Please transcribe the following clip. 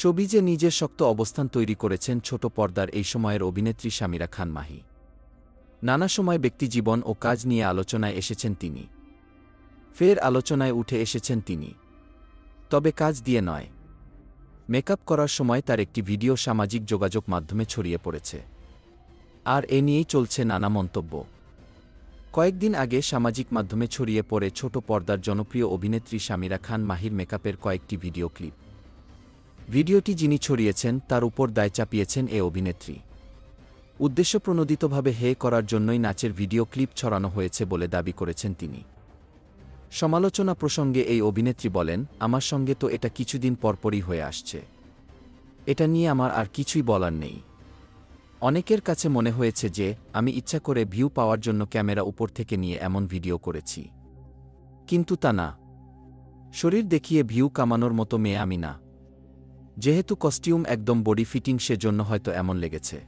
শোবিজে নিজের শক্ত অবস্থান তৈরি করেছেন ছোট পর্দার এই সময়ের অভিনেত্রী সামিরা খান মাহি। নানা সময় ব্যক্তিজীবন ও কাজ নিয়ে আলোচনায় এসেছেন তিনি। ফের আলোচনায় উঠে এসেছেন তিনি, তবে কাজ দিয়ে নয়। মেকআপ করার সময় তার একটি ভিডিও সামাজিক যোগাযোগ মাধ্যমে ছড়িয়ে পড়েছে, আর এ নিয়েই চলছে নানা মন্তব্য। কয়েকদিন আগে সামাজিক মাধ্যমে ছড়িয়ে পড়ে ছোট পর্দার জনপ্রিয় অভিনেত্রী সামিরা খান মাহির মেকআপের কয়েকটি ভিডিও ক্লিপ। ভিডিওটি যিনি ছড়িয়েছেন তার উপর দায় চাপিয়েছেন এ অভিনেত্রী। উদ্দেশ্যপ্রণোদিতভাবে হে করার জন্যই নাচের ভিডিও ক্লিপ ছড়ানো হয়েছে বলে দাবি করেছেন তিনি। সমালোচনা প্রসঙ্গে এই অভিনেত্রী বলেন, আমার সঙ্গে তো এটা কিছুদিন পরপরই হয়ে আসছে। এটা নিয়ে আমার আর কিছুই বলার নেই। অনেকের কাছে মনে হয়েছে যে আমি ইচ্ছা করে ভিউ পাওয়ার জন্য ক্যামেরা উপর থেকে নিয়ে এমন ভিডিও করেছি, কিন্তু তা না। শরীর দেখিয়ে ভিউ কামানোর মতো মেয়ে আমি না। যেহেতু কস্টিউম একদম বডি ফিটিং, সেজন্য হয়তো এমন লেগেছে।